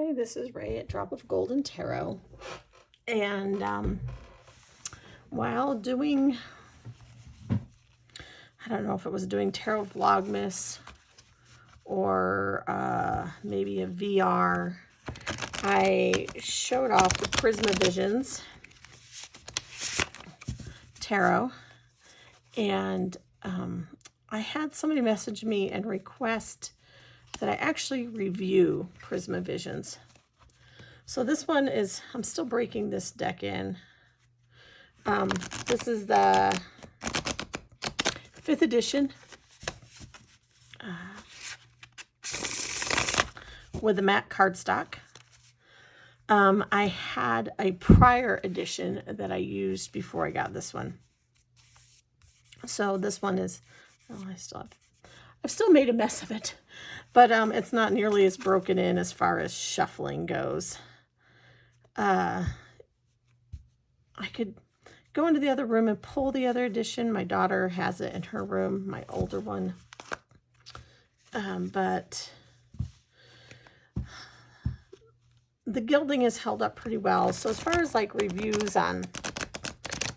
Hi, this is Ray at Drop of Golden Tarot. And while doing, I don't know if it was doing Tarot Vlogmas or maybe a VR, I showed off the Prisma Visions Tarot. And I had somebody message me and request that I actually review Prisma Visions. So this one is, I'm still breaking this deck in. This is the 5th edition with the matte cardstock. I had a prior edition that I used before I got this one. So this one is, oh, I've still made a mess of it, but it's not nearly as broken in as far as shuffling goes. I could go into the other room and pull the other edition. My daughter has it in her room, my older one. But the gilding is held up pretty well. So as far as like reviews on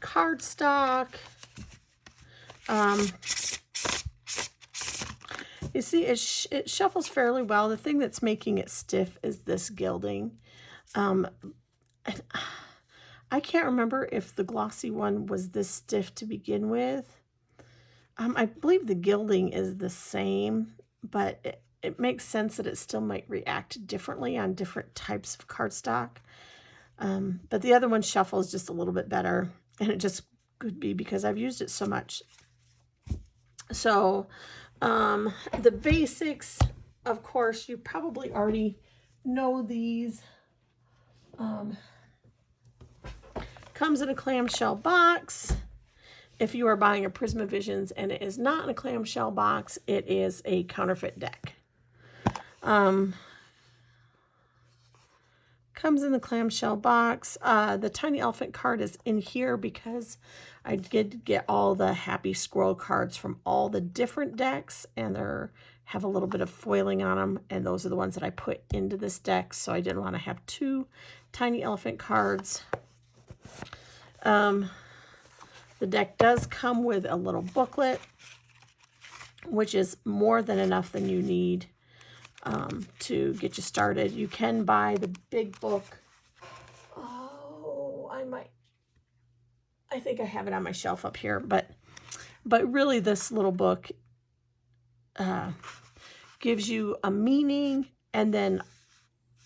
cardstock, you see, it shuffles fairly well. The thing that's making it stiff is this gilding. I can't remember if the glossy one was this stiff to begin with. I believe the gilding is the same, but it makes sense that it still might react differently on different types of cardstock. But the other one shuffles just a little bit better, and it just could be because I've used it so much. So the basics, of course, you probably already know these. Comes in a clamshell box. If you are buying a Prisma Visions and it is not in a clamshell box, it is a counterfeit deck. Comes in the clamshell box. The tiny elephant card is in here because I did get all the happy squirrel cards from all the different decks, and they have a little bit of foiling on them, and those are the ones that I put into this deck, so I didn't want to have 2 tiny elephant cards. The deck does come with a little booklet, which is more than enough than you need to get you started. You can buy the big book. Oh, I think I have it on my shelf up here, but really this little book gives you a meaning and then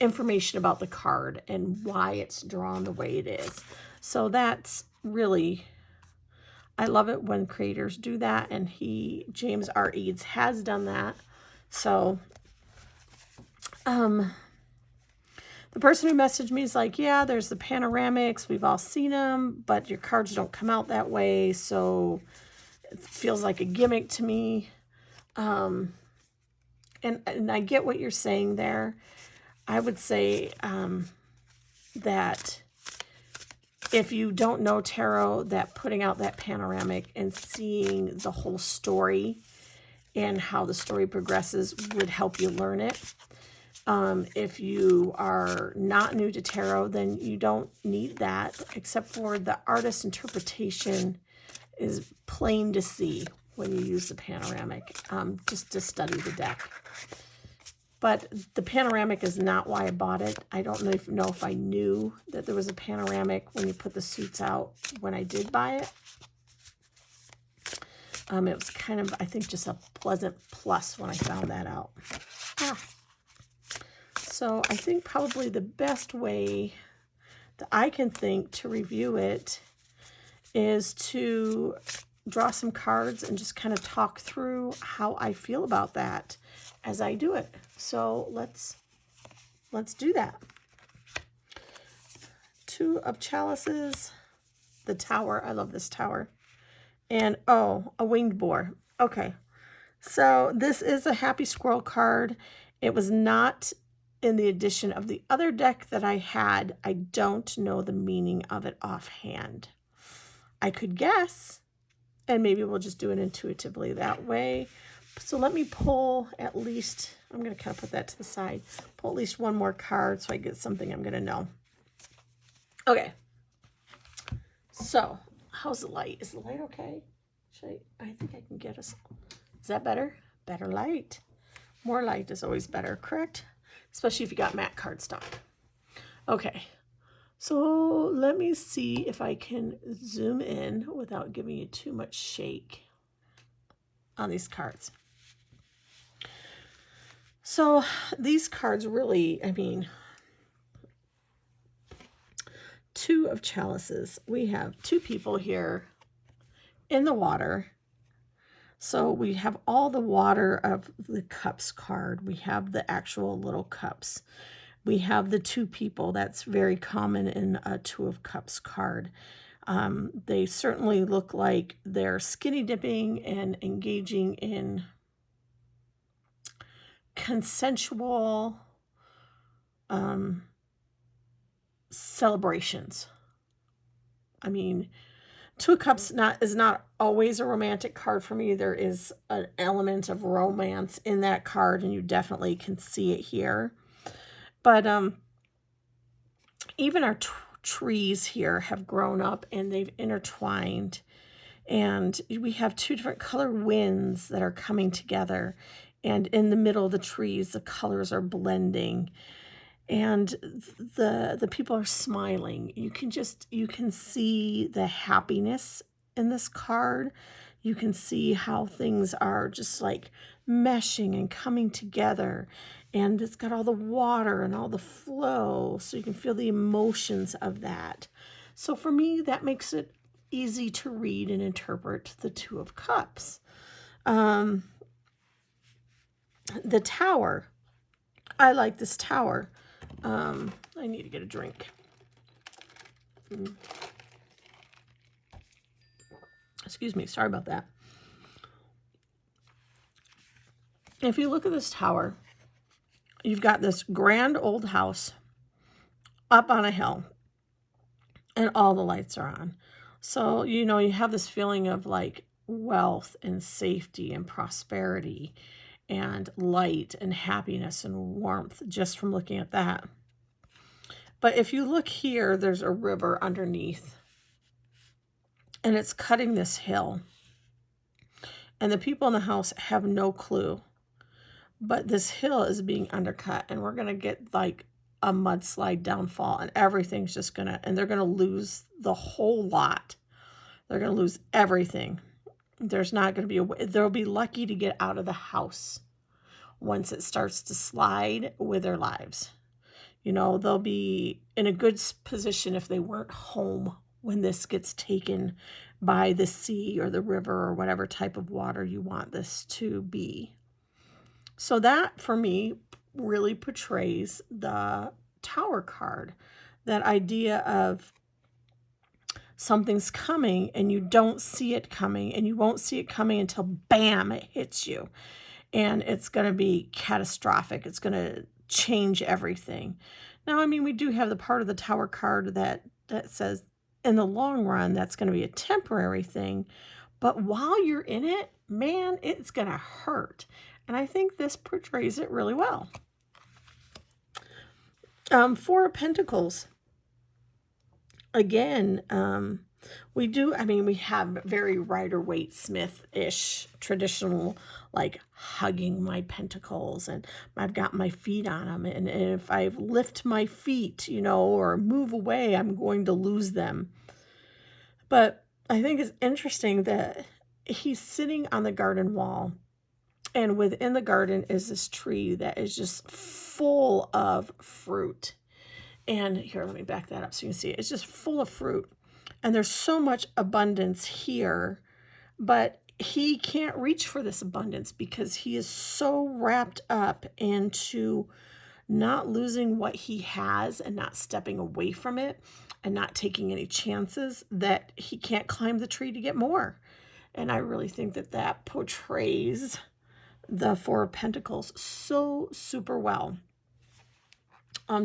information about the card and why it's drawn the way it is. So that's really, I love it when creators do that, and James R. Eads has done that. So the person who messaged me is like, yeah, there's the panoramics, we've all seen them, but your cards don't come out that way, so it feels like a gimmick to me. And I get what you're saying there. I would say that if you don't know tarot, that putting out that panoramic and seeing the whole story and how the story progresses would help you learn it. If you are not new to tarot, then you don't need that, except for the artist's interpretation is plain to see when you use the panoramic, just to study the deck. But the panoramic is not why I bought it. I don't know if I knew that there was a panoramic when you put the suits out when I did buy it. It was kind of, I think, just a pleasant plus when I found that out. So I think probably the best way that I can think to review it is to draw some cards and just kind of talk through how I feel about that as I do it. So let's do that. 2 of Chalices, the Tower. I love this Tower. And oh, a winged boar. Okay, so this is a happy squirrel card. It was not in the edition of the other deck that I had. I don't know the meaning of it offhand. I could guess, and maybe we'll just do it intuitively that way. So let me pull at least, I'm going to kind of put that to the side. Pull at least one more card so I get something I'm going to know. Okay. So, how's the light? Is the light okay? I think I can get us. Is that better? Better light. More light is always better, correct? Especially if you got matte cardstock. Okay. So let me see if I can zoom in without giving you too much shake on these cards. So these cards really, I mean, 2 of Chalices. We have 2 people here in the water. So we have all the water of the cups card. We have the actual little cups. We have the 2 people. That's very common in a 2 of Cups card. They certainly look like they're skinny dipping and engaging in consensual celebrations. I mean, 2 of Cups is not always a romantic card for me. There is an element of romance in that card, and you definitely can see it here. But even our trees here have grown up and they've intertwined. And we have 2 different color winds that are coming together. And in the middle of the trees, the colors are blending. And the people are smiling. You can see the happiness in this card. You can see how things are just like meshing and coming together. And it's got all the water and all the flow, so you can feel the emotions of that. So for me, that makes it easy to read and interpret the 2 of Cups. The Tower. I like this Tower. I need to get a drink. Excuse me, sorry about that. If you look at this Tower, you've got this grand old house up on a hill, and all the lights are on. So, you know, you have this feeling of like wealth and safety and prosperity and light and happiness and warmth just from looking at that. But if you look here, there's a river underneath, and it's cutting this hill. And the people in the house have no clue. But this hill is being undercut, and we're going to get like a mudslide downfall, and everything's just going to, and they're going to lose the whole lot. They're going to lose everything. There's not going to be a way. They'll be lucky to get out of the house once it starts to slide with their lives. You know, they'll be in a good position if they weren't home when this gets taken by the sea or the river or whatever type of water you want this to be. So that, for me, really portrays the Tower card. That idea of something's coming and you don't see it coming, and you won't see it coming until bam, it hits you. And it's going to be catastrophic. It's going to change everything. Now, I mean, we do have the part of the Tower card that says in the long run, that's going to be a temporary thing. But while you're in it, man, it's going to hurt. And I think this portrays it really well. 4 of Pentacles. Again, we have very Rider-Waite-Smith-ish traditional, like hugging my pentacles, and I've got my feet on them. And if I lift my feet, you know, or move away, I'm going to lose them. But I think it's interesting that he's sitting on the garden wall, and within the garden is this tree that is just full of fruit. And here, let me back that up so you can see it. It's just full of fruit. And there's so much abundance here, but he can't reach for this abundance because he is so wrapped up into not losing what he has and not stepping away from it and not taking any chances that he can't climb the tree to get more. And I really think that that portrays the 4 of Pentacles so super well.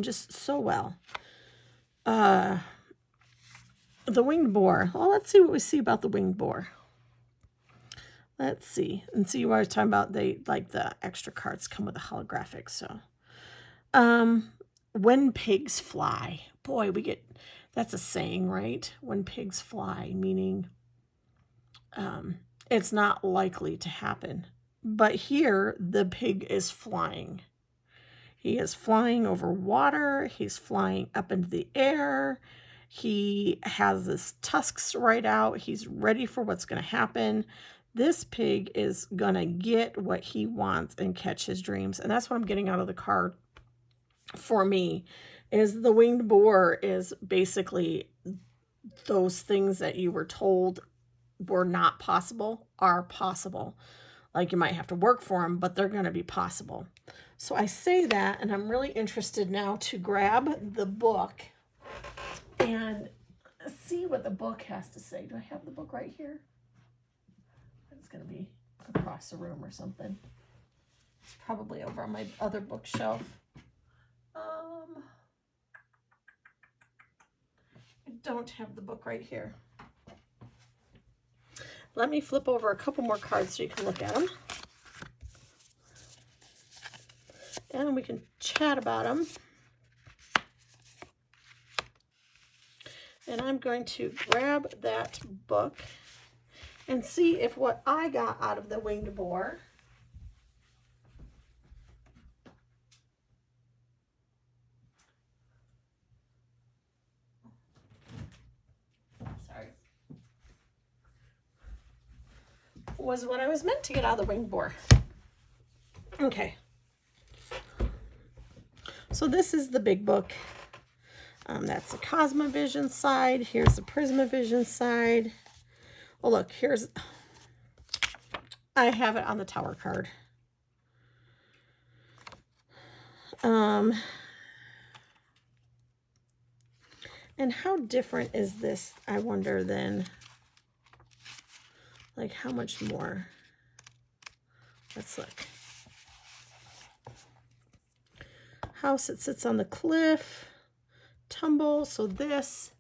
Just so well. The winged boar. Well, let's see what we see about the winged boar. Let's see. And see, you always talking about they like the extra cards come with a holographic. So, when pigs fly, boy, we get, that's a saying, right? When pigs fly, meaning it's not likely to happen. But here, the pig is flying. He is flying over water. He's flying up into the air. He has his tusks right out. He's ready for what's going to happen. This pig is going to get what he wants and catch his dreams. And that's what I'm getting out of the card for me, is the winged boar is basically those things that you were told were not possible are possible. Like you might have to work for them, but they're going to be possible. So I say that, and I'm really interested now to grab the book and see what the book has to say. Do I have the book right here? It's going to be across the room or something. It's probably over on my other bookshelf. I don't have the book right here. Let me flip over a couple more cards so you can look at them. And we can chat about them. And I'm going to grab that book and see if what I got out of the winged boar was what I was meant to get out of the winged boar. Okay. So this is the big book. That's the Cosmovision side. Here's the Prismavision side. Oh, look, here's, I have it on the Tower card. And how different is this, I wonder, then? Like, how much more? Let's look. House, it sits on the cliff. Tumble, so this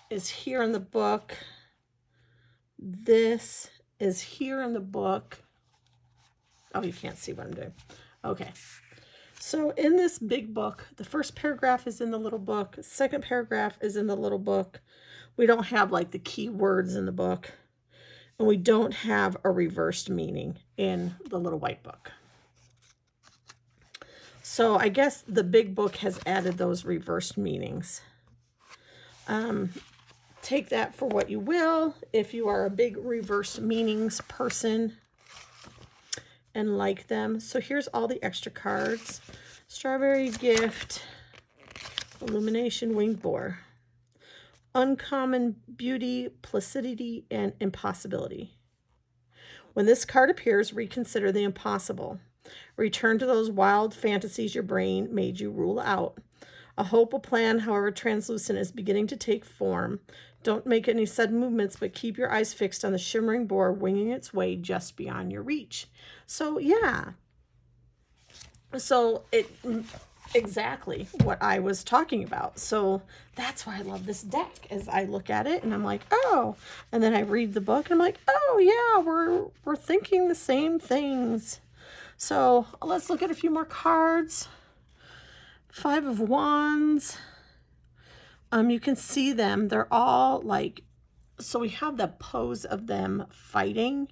is here in the book. This is here in the book. Oh, you can't see what I'm doing. Okay. So in this big book, the first paragraph is in the little book. Second paragraph is in the little book. We don't have like the key words in the book. And we don't have a reversed meaning in the little white book. So I guess the big book has added those reversed meanings. Take that for what you will. If you are a big reversed meanings person and like them. So here's all the extra cards. Strawberry Gift, Illumination, Winged Boar. Uncommon Beauty, Placidity, and Impossibility. When this card appears, reconsider the impossible. Return to those wild fantasies your brain made you rule out. A hope, a plan, however translucent, is beginning to take form. Don't make any sudden movements, but keep your eyes fixed on the shimmering boar winging its way just beyond your reach. So, yeah. So, exactly what I was talking about. So, that's why I love this deck, as I look at it and I'm like, oh. And then I read the book and I'm like, oh, yeah, we're thinking the same things. So, let's look at a few more cards. 5 of Wands. You can see them. They're all like, so we have the pose of them fighting,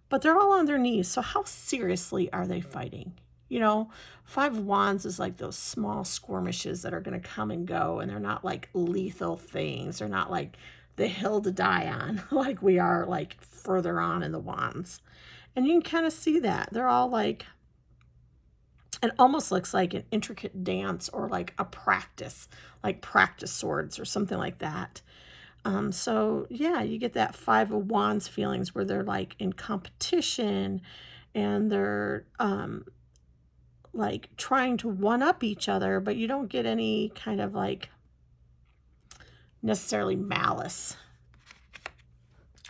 but they're all on their knees. So how seriously are they fighting? You know, 5 of Wands is like those small skirmishes that are going to come and go, and they're not like lethal things. They're not like the hill to die on like we are like further on in the Wands. And you can kind of see that. They're all like, it almost looks like an intricate dance or like a practice, like practice swords or something like that. So yeah, you get that 5 of Wands feelings where they're like in competition and they're like trying to one up each other, but you don't get any kind of like necessarily malice.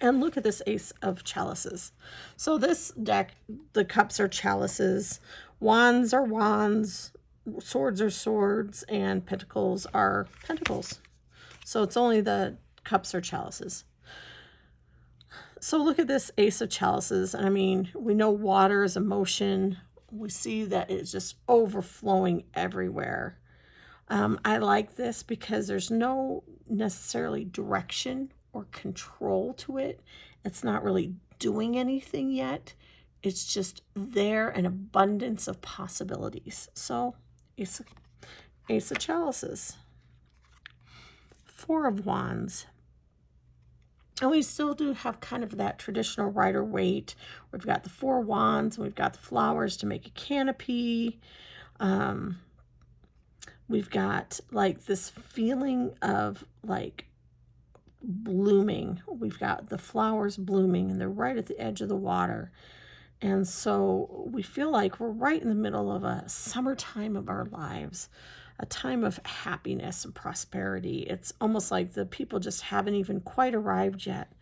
And look at this Ace of Chalices. So this deck, the cups are chalices, wands are wands, swords are swords, and pentacles are pentacles. So it's only the cups are chalices. So look at this Ace of Chalices. And I mean, we know water is emotion. We see that it's just overflowing everywhere. I like this because there's no necessarily direction or control to it. It's not really doing anything yet. It's just there, an abundance of possibilities. So Ace of Chalices. Four of Wands. And we still do have kind of that traditional Rider-Waite. We've got the Four Wands, and we've got the flowers to make a canopy. We've got like this feeling of like blooming. We've got the flowers blooming, and they're right at the edge of the water. And so we feel like we're right in the middle of a summertime of our lives, a time of happiness and prosperity. It's almost like the people just haven't even quite arrived yet.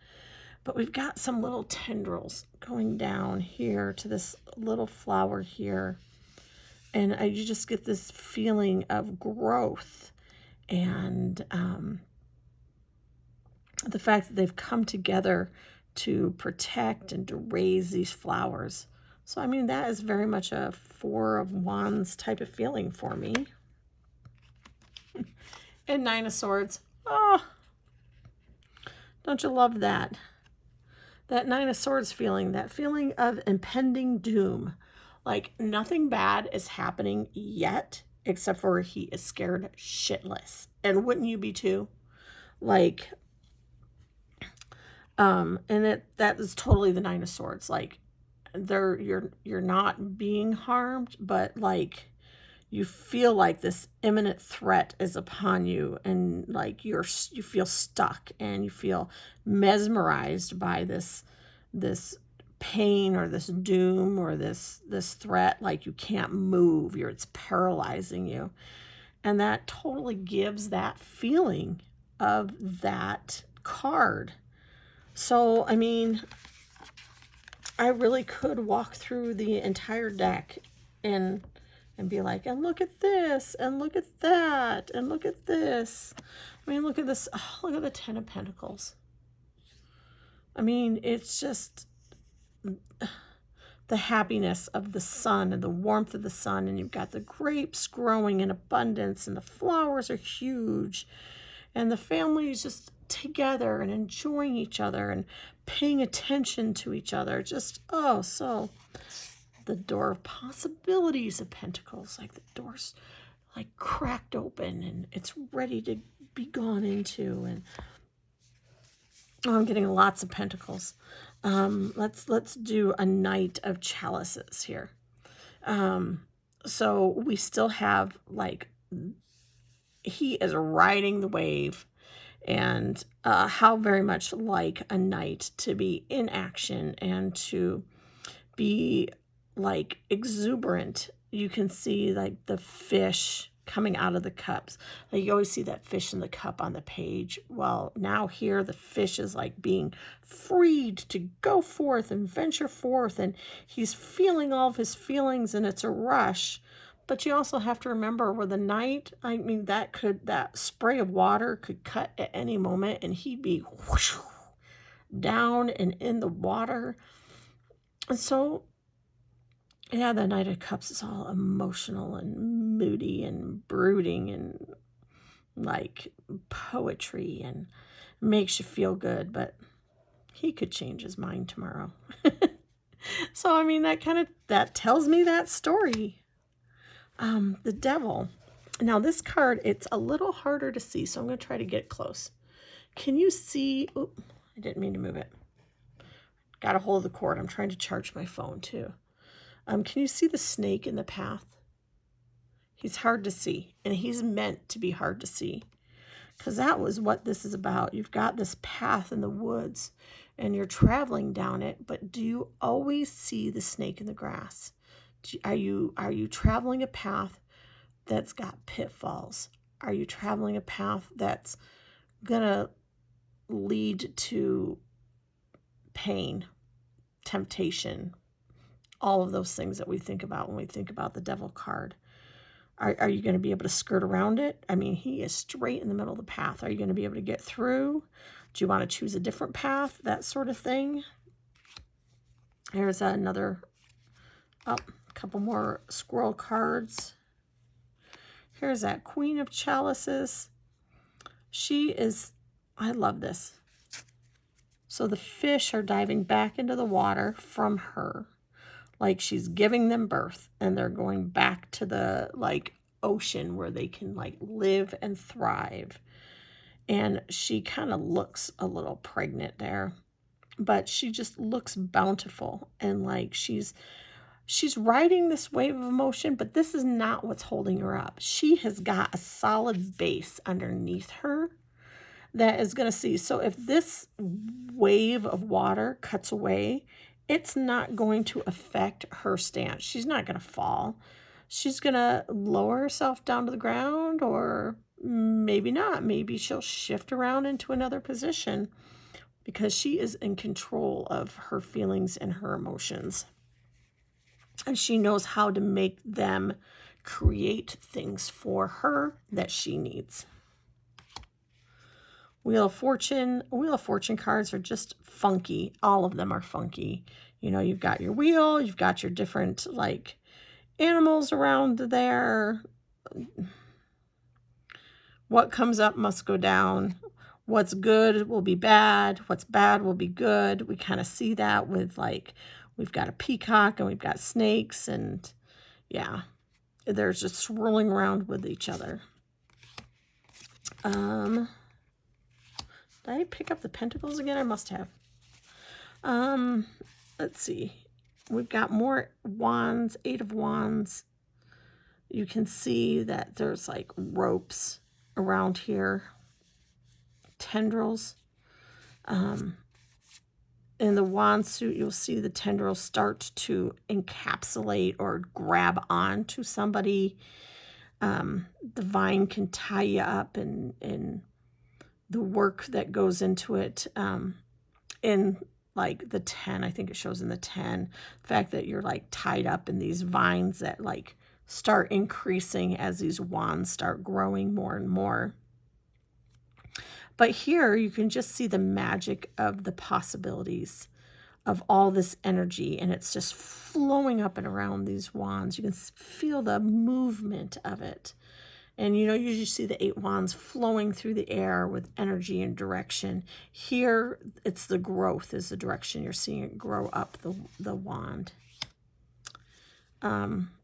But we've got some little tendrils going down here to this little flower here. And you just get this feeling of growth and the fact that they've come together to protect and to raise these flowers. So, I mean, that is very much a Four of Wands type of feeling for me. And Nine of Swords. Oh, don't you love that? That Nine of Swords feeling, that feeling of impending doom. Like nothing bad is happening yet, except for he is scared shitless. And wouldn't you be too? Like, and that is totally the Nine of Swords. Like, you're not being harmed, but like you feel like this imminent threat is upon you, and like you feel stuck, and you feel mesmerized by this pain or this doom or this threat. Like you can't move, it's paralyzing you. And that totally gives that feeling of that card. So, I mean, I really could walk through the entire deck and be like, and look at this, and look at that, and look at this. I mean, look at this. Oh, look at the Ten of Pentacles. I mean, it's just the happiness of the sun and the warmth of the sun, and you've got the grapes growing in abundance, and the flowers are huge, and the family is just together and enjoying each other and paying attention to each other. Just, oh, so the door of possibilities of Pentacles, like the door's like cracked open and it's ready to be gone into. And oh, I'm getting lots of Pentacles. Let's do a Knight of Chalices here. So we still have like, he is riding the wave, and how very much like a knight to be in action and to be like exuberant. You can see like the fish coming out of the cups. Like you always see that fish in the cup on the page. Well, now here the fish is like being freed to go forth and venture forth, and he's feeling all of his feelings, and it's a rush. But you also have to remember, with a knight, I mean, that spray of water could cut at any moment, and he'd be whoosh, down and in the water. And so, yeah, the Knight of Cups is all emotional and moody and brooding and like poetry, and makes you feel good, but he could change his mind tomorrow. So, I mean, that tells me that story. The Devil. Now this card, it's a little harder to see, so I'm going to try to get close. Can you see? Oh, I didn't mean to move it. Got a hold of the cord. I'm trying to charge my phone too. Can you see the snake in the path? He's hard to see, and he's meant to be hard to see, because that was what this is about. You've got this path in the woods, and you're traveling down it, but do you always see the snake in the grass? Are you traveling a path that's got pitfalls? Are you traveling a path that's gonna lead to pain, temptation, all of those things that we think about when we think about the Devil card? Are you going to be able to skirt around it? I mean, he is straight in the middle of the path. Are you going to be able to get through? Do you want to choose a different path? That sort of thing. Here's another, a couple more squirrel cards. Here's that Queen of Chalices. She is, I love this. So the fish are diving back into the water from her, like she's giving them birth, and they're going back to the like ocean where they can like live and thrive. And she kind of looks a little pregnant there, but she just looks bountiful, and like she's riding this wave of emotion, but this is not what's holding her up. She has got a solid base underneath her that is going to see. So if this wave of water cuts away, it's not going to affect her stance. She's not going to fall. She's going to lower herself down to the ground, or maybe not. Maybe she'll shift around into another position because she is in control of her feelings and her emotions. And she knows how to make them create things for her that she needs. Wheel of Fortune cards are just funky. All of them are funky. You know, you've got your wheel, you've got your different like animals around there. What comes up must go down. What's good will be bad. What's bad will be good. We kind of see that with like, we've got a peacock and we've got snakes, and yeah, they're just swirling around with each other. Did I pick up the pentacles again? I must have. Let's see. We've got more wands, 8 of wands. You can see that there's like ropes around here, tendrils. In the wand suit, you'll see the tendrils start to encapsulate or grab onto somebody. The vine can tie you up, and the work that goes into it, in like the 10, I think it shows in the 10, the fact that you're like tied up in these vines that like start increasing as these wands start growing more and more. But here you can just see the magic of the possibilities of all this energy, and it's just flowing up and around these wands. You can feel the movement of it. And you know, you usually see the 8 wands flowing through the air with energy and direction. Here, it's the growth is the direction. You're seeing it grow up the wand.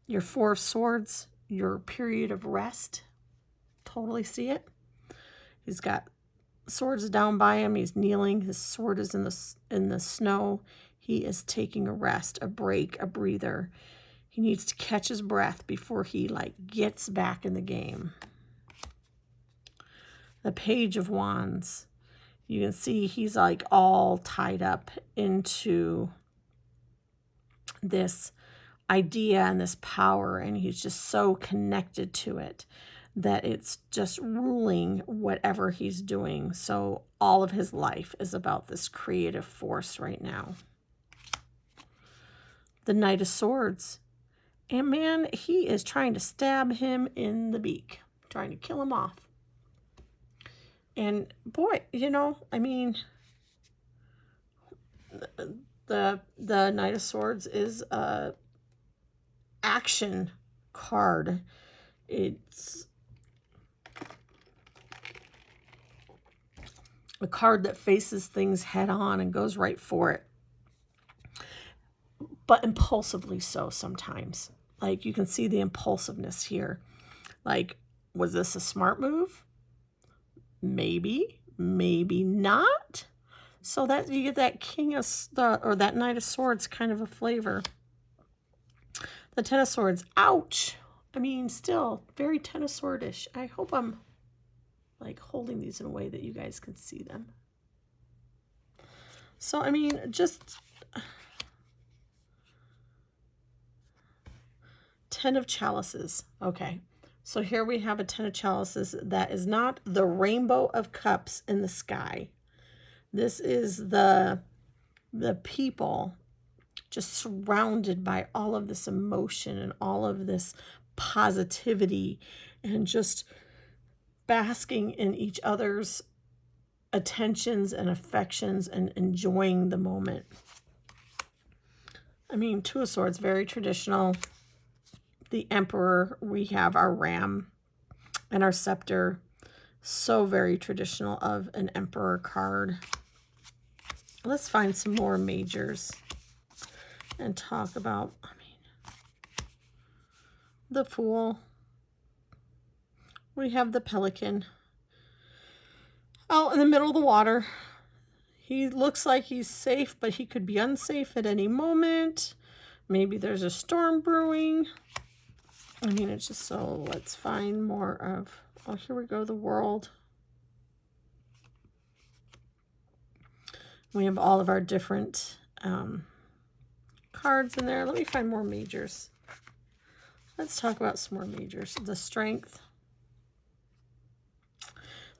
Your 4 of Swords, your period of rest. Totally see it. He's got swords down by him. He's kneeling. His sword is in the snow. He is taking a rest, a break, a breather. He needs to catch his breath before he like gets back in the game. The Page of Wands. You can see he's like all tied up into this idea and this power, and he's just so connected to it that it's just ruling whatever he's doing. So all of his life is about this creative force right now. The Knight of Swords. And man, he is trying to stab him in the beak, trying to kill him off. And boy, you know, I mean, the Knight of Swords is a action card. It's a card that faces things head on and goes right for it, but impulsively so sometimes. Like you can see the impulsiveness here. Like, was this a smart move? Maybe, maybe not. So that you get that that Knight of Swords kind of a flavor. The Ten of Swords, ouch. I mean, still very Ten of Swordish. I hope I'm like holding these in a way that you guys can see them. So, I mean, just 10 of Chalices. Okay. So here we have a 10 of Chalices that is not the rainbow of cups in the sky. This is the people just surrounded by all of this emotion and all of this positivity and just basking in each other's attentions and affections and enjoying the moment. I mean, Two of Swords, very traditional. The Emperor, we have our ram and our scepter. So very traditional of an Emperor card. Let's find some more majors and talk about, I mean, the Fool. We have the Pelican out in the middle of the water. He looks like he's safe, but he could be unsafe at any moment. Maybe there's a storm brewing. I mean, it's just so, let's find more of, oh, here we go, the World. We have all of our different cards in there. Let me find more majors. Let's talk about some more majors. The Strength.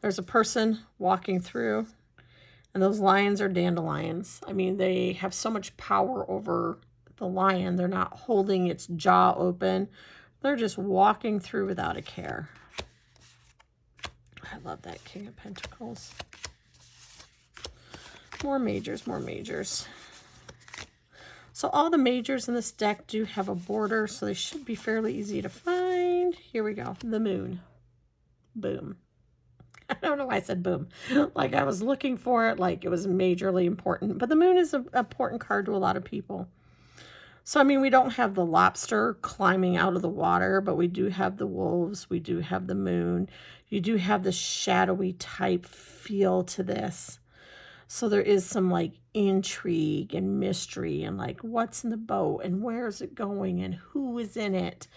There's a person walking through, and those lions are dandelions. I mean, they have so much power over the lion. They're not holding its jaw open. They're just walking through without a care. I love that King of Pentacles. More majors, more majors. So all the majors in this deck do have a border, so they should be fairly easy to find. Here we go. The Moon. Boom. I don't know why I said boom. Like I was looking for it, like it was majorly important. But the Moon is an important card to a lot of people. So, I mean, we don't have the lobster climbing out of the water, but we do have the wolves. We do have the moon. You do have the shadowy type feel to this. So there is some like intrigue and mystery and like what's in the boat and where is it going and who is in it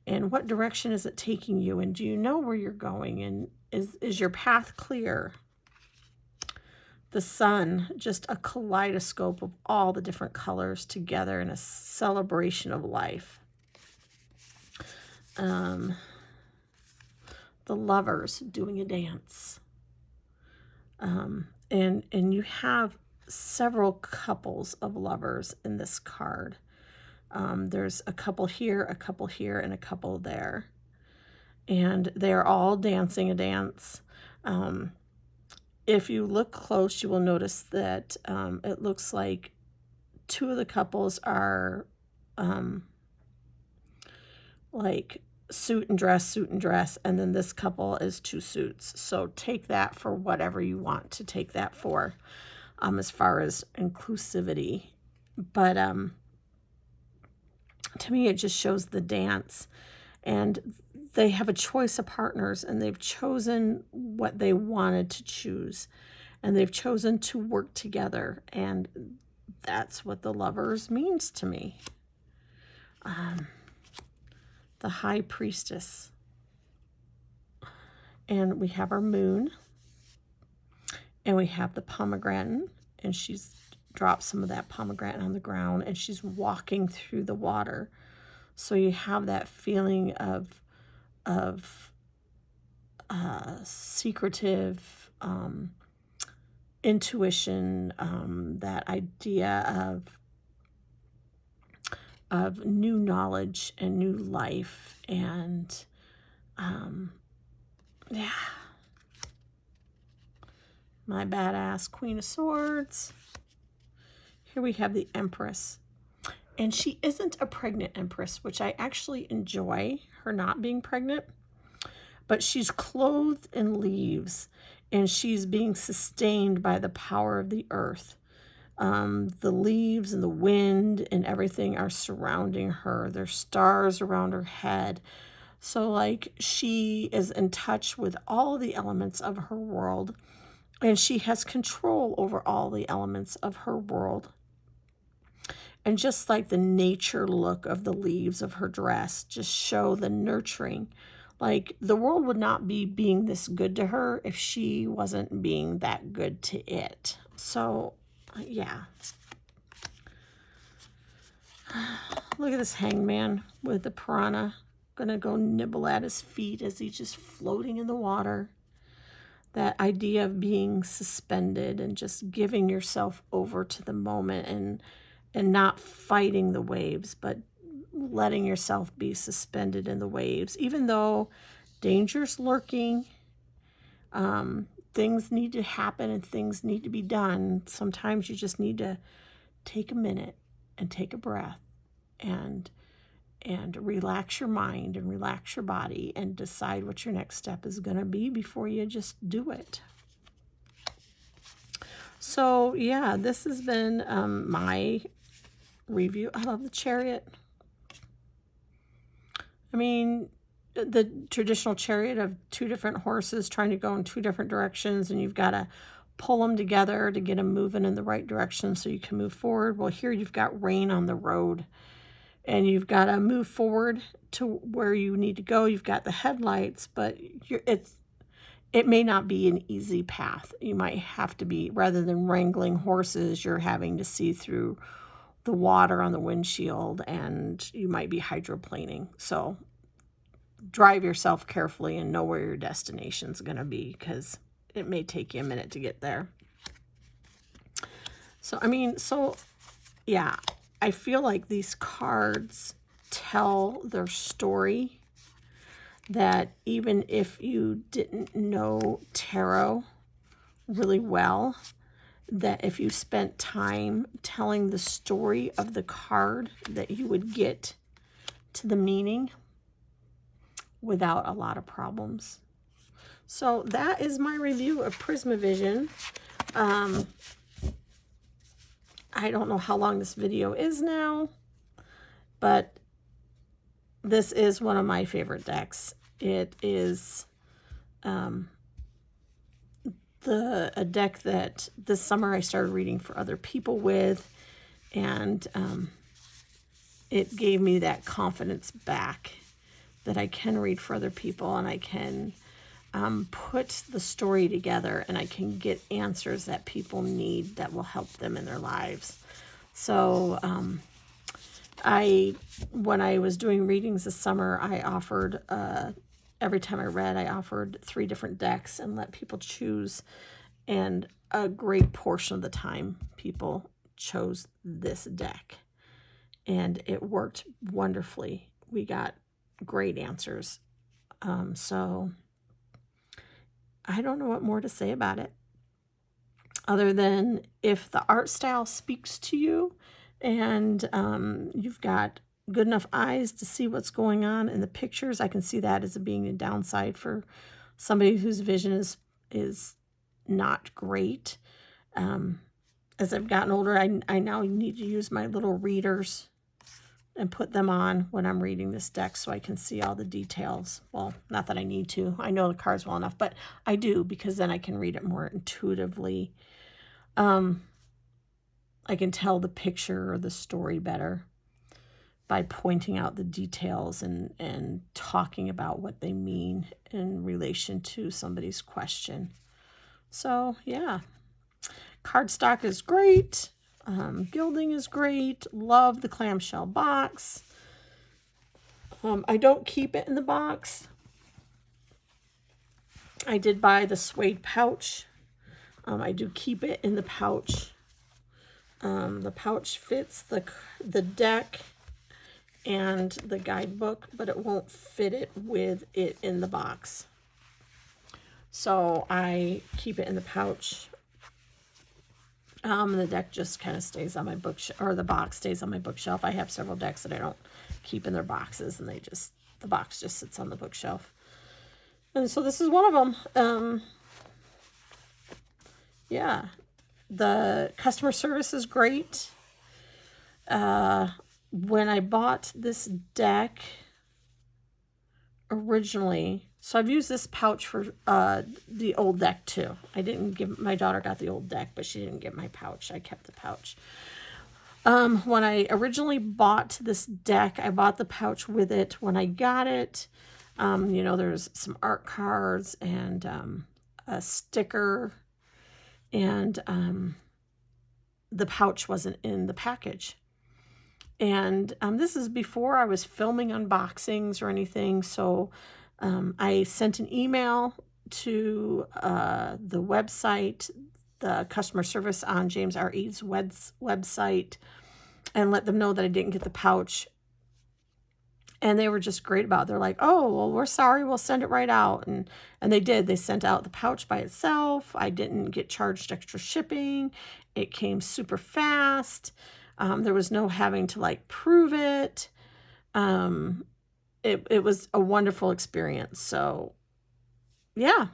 and what direction is it taking you and do you know where you're going and is your path clear? The Sun, just a kaleidoscope of all the different colors together in a celebration of life. The Lovers doing a dance. And you have several couples of lovers in this card. There's a couple here, and a couple there. And they're all dancing a dance. If you look close, you will notice that it looks like two of the couples are like suit and dress, and then this couple is two suits. So take that for whatever you want to take that for as far as inclusivity. But to me, it just shows the dance. And they have a choice of partners, and they've chosen what they wanted to choose. And they've chosen to work together. And that's what the Lovers means to me. The High Priestess. And we have our Moon. And we have the pomegranate. And she's dropped some of that pomegranate on the ground. And she's walking through the water. So you have that feeling of secretive intuition, that idea of new knowledge and new life, and yeah, my badass Queen of Swords. Here we have the Empress. And she isn't a pregnant empress, which I actually enjoy, her not being pregnant. But she's clothed in leaves, and she's being sustained by the power of the earth. The leaves and the wind and everything are surrounding her. There's stars around her head. So, like, she is in touch with all the elements of her world, and she has control over all the elements of her world. And just like the nature look of the leaves of her dress, just show the nurturing. Like, the world would not be being this good to her if she wasn't being that good to it. So, yeah. Look at this hangman with the piranha. Gonna go nibble at his feet as he's just floating in the water. That idea of being suspended and just giving yourself over to the moment and not fighting the waves, but letting yourself be suspended in the waves, even though danger's lurking. things need to happen and things need to be done, sometimes you just need to take a minute and take a breath and relax your mind and relax your body and decide what your next step is going to be before you just do it. So yeah, this has been my review. I love the Chariot. I mean, the traditional chariot of two different horses trying to go in two different directions, and you've got to pull them together to get them moving in the right direction so you can move forward. Well, here you've got rain on the road, and you've got to move forward to where you need to go. You've got the headlights, but it may not be an easy path. You might have to be, rather than wrangling horses, you're having to see through the water on the windshield, and you might be hydroplaning. So drive yourself carefully and know where your destination's going to be, because it may take you a minute to get there. So, I mean, yeah, I feel like these cards tell their story, that even if you didn't know tarot really well, that if you spent time telling the story of the card, that you would get to the meaning without a lot of problems. So that is my review of Prisma Vision. I don't know how long this video is now, but this is one of my favorite decks. It is a deck that this summer I started reading for other people with, and it gave me that confidence back that I can read for other people, and I can put the story together, and I can get answers that people need that will help them in their lives. So when I was doing readings this summer, I offered, every time I read, I offered 3 different decks and let people choose. And a great portion of the time, people chose this deck. And it worked wonderfully. We got great answers. So I don't know what more to say about it, other than if the art style speaks to you and you've got good enough eyes to see what's going on in the pictures. I can see that as being a downside for somebody whose vision is not great. As I've gotten older, I now need to use my little readers and put them on when I'm reading this deck so I can see all the details. Well, not that I need to. I know the cards well enough, but I do, because then I can read it more intuitively. I can tell the picture or the story better by pointing out the details and talking about what they mean in relation to somebody's question. So, yeah. Cardstock is great. Gilding is great. Love the clamshell box. I don't keep it in the box. I did buy the suede pouch. I do keep it in the pouch. The pouch fits the deck and the guidebook, but it won't fit it with it in the box. So I keep it in the pouch. The deck just kind of stays on my bookshelf, or the box stays on my bookshelf. I have several decks that I don't keep in their boxes, and the box just sits on the bookshelf. And so this is one of them. Yeah, the customer service is great. When I bought this deck originally, so I've used this pouch for the old deck too. My daughter got the old deck, but she didn't get my pouch. I kept the pouch. When I originally bought this deck, I bought the pouch with it. When I got it, there's some art cards and a sticker, and the pouch wasn't in the package. And this is before I was filming unboxings or anything, so I sent an email to the website, the customer service on James R. Eads' website, and let them know that I didn't get the pouch. And they were just great about it. They're like, oh, well, we're sorry. We'll send it right out. And they did. They sent out the pouch by itself. I didn't get charged extra shipping. It came super fast. There was no having to like prove it. It was a wonderful experience. So yeah.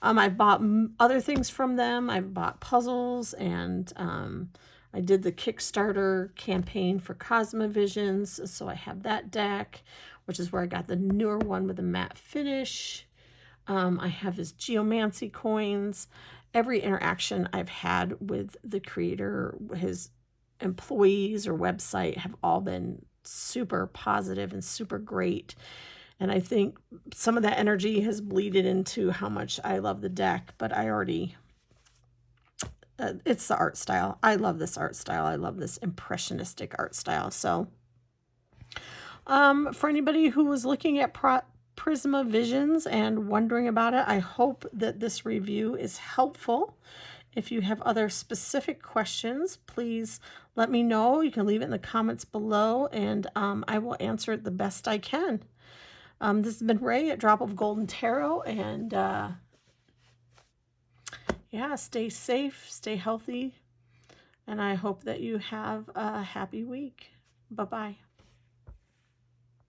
I bought other things from them. I've bought puzzles, and I did the Kickstarter campaign for Cosmovisions, so I have that deck, which is where I got the newer one with the matte finish. I have his geomancy coins. Every interaction I've had with the creator, his employees or website, have all been super positive and super great. And I think some of that energy has bleeded into how much I love the deck, but I already, it's the art style. I love this art style. I love this impressionistic art style. So for anybody who was looking at Prisma Visions and wondering about it, I hope that this review is helpful. If you have other specific questions, please let me know. You can leave it in the comments below, and I will answer it the best I can. This has been Ray at Drop of Golden Tarot, and yeah, stay safe, stay healthy, and I hope that you have a happy week. Bye-bye.